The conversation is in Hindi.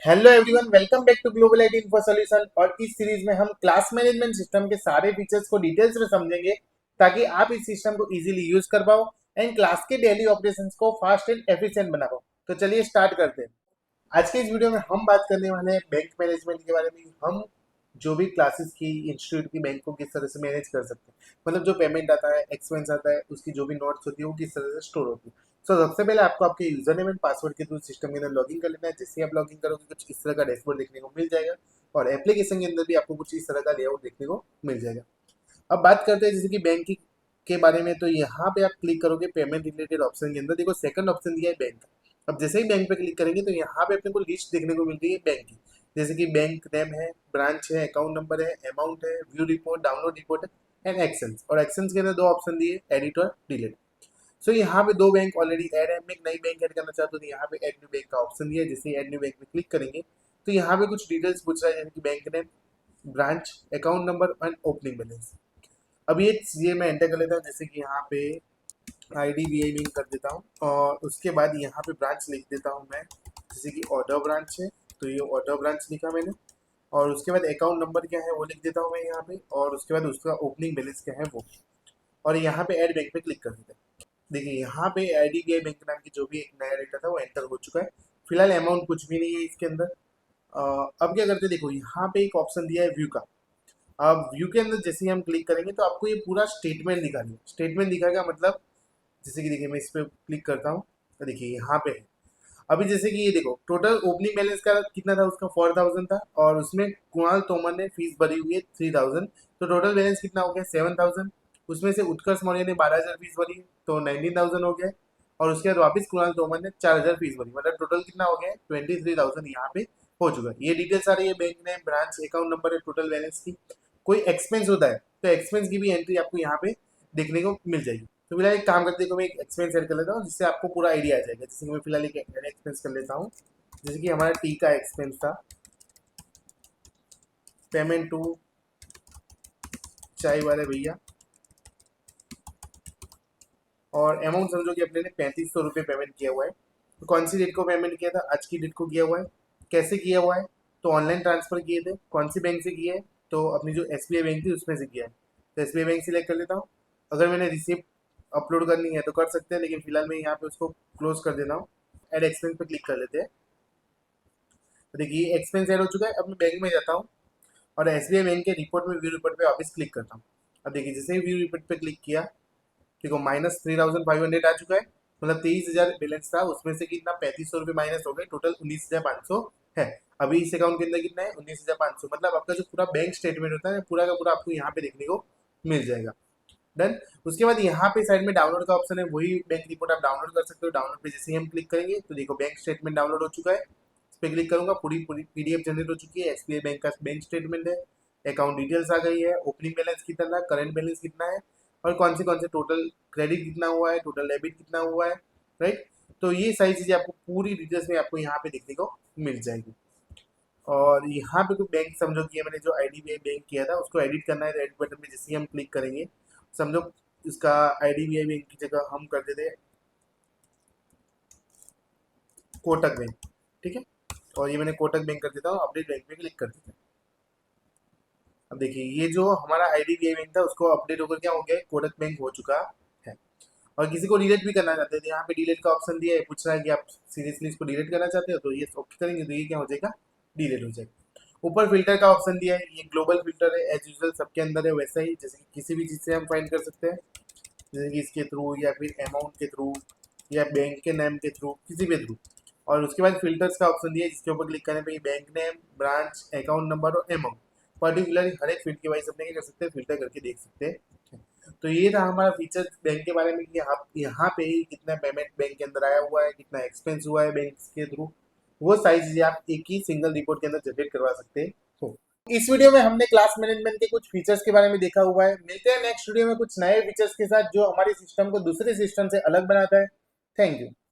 Hello everyone, welcome back to global IT info solution. और इस सीरीज में हम क्लास मैनेजमेंट सिस्टम के सारे फीचर्स को डिटेल्स में समझेंगे ताकि आप इस सिस्टम को इजीली यूज कर पाओ एंड क्लास के डेली ऑपरेशंस को फास्ट एंड एफिशिएंट बना पाओ। तो चलिए स्टार्ट करते हैं। आज के इस वीडियो में हम बात करने वाले हैं बैंक मैनेजमेंट के बारे में। हम जो भी क्लासेस की इंस्टीट्यूट की बैंक को किस तरह से मैनेज कर सकते हैं, मतलब जो पेमेंट आता है, एक्सपेंस आता है, उसकी जो भी नोट्स होती है वो किस तरह से स्टोर होती है। सो सबसे पहले आपको आपके यूजर नेम एंड पासवर्ड के थ्रू सिस्टम के अंदर लॉगिन कर लेना है। जैसे आप लॉगिन करोगे कुछ इस तरह का डैशबोर्ड देखने को मिल जाएगा और एप्लीकेशन के अंदर भी आपको कुछ इस तरह का लेआउट देखने को मिल जाएगा। अब बात करते हैं जैसे कि बैंक के बारे में। तो यहाँ पे आप क्लिक करोगे पेमेंट रिलेटेड ऑप्शन के अंदर, देखो सेकंड ऑप्शन दिया है बैंक का। अब जैसे ही बैंक पे क्लिक करेंगे तो यहाँ पे अपने को लिस्ट देखने को मिल रही है बैंक की। जैसे कि बैंक नेम है, ब्रांच है, अकाउंट नंबर है, अमाउंट है, व्यू रिपोर्ट, डाउनलोड रिपोर्ट है एंड एक्शंस। और एक्शंस के अंदर दो ऑप्शन दिए, एडिट और डिलीट। सो यहाँ पे दो बैंक ऑलरेडी ऐड है। मैं एक नई बैंक ऐड करना चाहता हूँ तो यहाँ पे ऐड न्यू बैंक का ऑप्शन दिया है। जैसे ऐड न्यू बैंक में क्लिक करेंगे तो यहाँ पे कुछ डिटेल्स पूछ रहा है, जैसे कि bank name, branch, account number and opening balance. अब ये मैं एंटर कर लेता हूँ। जैसे कि यहाँ पे IDBI बैंक कर देता हूँ और उसके बाद यहाँ पे ब्रांच लिख देता हूँ मैं। जैसे कि ऑर्डर ब्रांच है तो ये ऑर्डर ब्रांच लिखा मैंने। और उसके बाद अकाउंट नंबर क्या है वो लिख देता हूँ मैं यहाँ पे। और उसके बाद उसका ओपनिंग बैलेंस क्या है वो। और यहाँ पे ऐड बैंक पे क्लिक कर देता है। देखिए यहाँ पे IDBI बैंक नाम की जो भी एक नया डेटा था वो एंटर हो चुका है। फिलहाल अमाउंट कुछ भी नहीं है इसके अंदर। अब क्या करते हैं, देखो यहाँ पे एक ऑप्शन दिया है व्यू का। अब व्यू के अंदर जैसे ही हम क्लिक करेंगे तो आपको ये पूरा स्टेटमेंट दिखाएगा। स्टेटमेंट दिखाएगा मतलब जैसे कि देखिए मैं इस पर क्लिक करता हूँ तो देखिए यहाँ पे है। अभी जैसे कि ये देखो टोटल ओपनिंग बैलेंस का कितना था, उसका 4000 था और उसमें कुणाल तोमर ने फीस भरी हुई है 3000। तो टोटल बैलेंस कितना हो गया 7000। उसमें से उत्कर्ष मौर्य ने 12000 फीस भरी है तो 19000 हो गया। और उसके बाद वापस कुणाल तोमर ने 4000 फीस भरी, मतलब टोटल कितना हो गया 23000 यहाँ पे हो चुका है। ये डिटेल्स आ रही है बैंक ने, ब्रांच, अकाउंट नंबर है, टोटल बैलेंस की। कोई एक्सपेंस होता है तो एक्सपेंस की भी एंट्री आपको यहाँ पे देखने को मिल जाएगी। तो फिलहाल एक काम करते हैं, मैं एक एक्सपेंस ऐड कर लेता हूँ जिससे आपको पूरा आइडिया आ जाएगा। जैसे कि मैं फिलहाल एक एक्सपेंस कर लेता हूँ। जैसे कि हमारा टी का एक्सपेंस था, पेमेंट टू चाय वाले भैया। और अमाउंट समझो कि अपने ने 3500 रुपये पेमेंट किया हुआ है। तो कौन सी डेट को पेमेंट किया था, आज की डेट को किया हुआ है। कैसे किया हुआ है, तो ऑनलाइन ट्रांसफर किए थे। कौन सी बैंक से किया है, तो अपनी जो SBI बैंक थी उसमें से किया है। तो SBI बैंक सिलेक्ट कर लेता हूँ। अगर मैंने रिसिप्ट अपलोड करनी है तो कर सकते हैं, लेकिन फिलहाल मैं यहाँ पे उसको क्लोज कर देता हूँ। एड एक्सपेंस पे क्लिक कर लेते हैं। तो देखिए एक्सपेंस ऐड हो चुका है। अब मैं बैंक में जाता हूँ और SBI बैंक के रिपोर्ट में व्यू रिपोर्ट पे वापस क्लिक करता हूँ। अब देखिए जैसे ही व्यू रिपोर्ट पे क्लिक किया, देखो -3500 आ चुका है। मतलब 23,000 बैलेंस था, उसमें से कितना 3500 रुपये माइनस हो गए, टोटल 19,500 है। अभी इस अकाउंट के अंदर कितना है 19,500। मतलब आपका जो पूरा बैंक स्टेटमेंट होता है पूरा का पूरा आपको यहाँ पे देखने को मिल जाएगा। डन। उसके बाद यहाँ पे साइड में डाउनलोड का ऑप्शन है, वही बैंक रिपोर्ट आप डाउनलोड कर सकते हो। डाउनलोड पे जैसे ही हम क्लिक करेंगे तो देखो बैंक स्टेटमेंट डाउनलोड हो चुका है। इस पर क्लिक करूंगा, पूरी पूरी PDF जनरेट हो चुकी है। SBI बैंक का बैंक स्टेटमेंट है, अकाउंट डिटेल्स आ गई है, ओपनिंग बैलेंस कितना था, करंट बैलेंस कितना है और कौन से टोटल क्रेडिट कितना हुआ है, टोटल डेबिट कितना हुआ है। राइट। तो ये सारी चीज़ें आपको पूरी डिटेल्स में आपको यहाँ पे देखने को मिल जाएगी। और यहाँ पे कोई बैंक समझो कि मैंने जो IDBI बैंक किया था उसको एडिट करना है तो एडिट बटन में जैसे ही हम क्लिक करेंगे, समझो इसका IDBI बैंक की जगह हम कर देते हैं कोटक बैंक। ठीक है। और ये मैंने कोटक बैंक कर देता हूँ, अपडेट बैंक में क्लिक कर देता हूँ। अब देखिए ये जो हमारा IDBI बैंक था उसको अपडेट होकर क्या हो गया, कोटक बैंक हो चुका है। और किसी को डिलीट भी करना चाहते हैं तो यहाँ पे डिलीट का ऑप्शन दिया है। पूछ रहा है कि आप सीरियसली इसको डिलीट करना चाहते हो, तो ये ओके करेंगे तो ये क्या हो जाएगा, डिलीट हो जाएगा। ऊपर फिल्टर का ऑप्शन दिया है, ये ग्लोबल फिल्टर है, एज यूजल सबके अंदर है वैसा ही। जैसे कि किसी भी चीज़ से हम फाइंड कर सकते हैं, जैसे कि इसके थ्रू या फिर अमाउंट के थ्रू या बैंक के नेम के थ्रू, किसी भी थ्रू। और उसके बाद फिल्टर्स का ऑप्शन दिया है जिसके ऊपर क्लिक करने पे bank name, branch, account number और अमाउंट पर्टिकुलर हर एक फील्ड के वाइज अपने क्या कर सकते हैं, फिल्टर करके देख सकते हैं। तो ये था हमारा फीचर बैंक के बारे में कि आप यहाँ पे ही कितना पेमेंट बैंक के अंदर आया हुआ है, कितना एक्सपेंस हुआ है बैंक के थ्रू, वो सारी चीजें आप एक ही सिंगल रिपोर्ट के अंदर जनरेट करवा सकते हो। इस वीडियो में हमने क्लास मैनेजमेंट के कुछ फीचर्स के बारे में देखा हुआ है। मिलते हैं नेक्स्ट वीडियो में कुछ नए फीचर्स के साथ जो हमारे सिस्टम को दूसरे सिस्टम से अलग बनाता है। Thank you.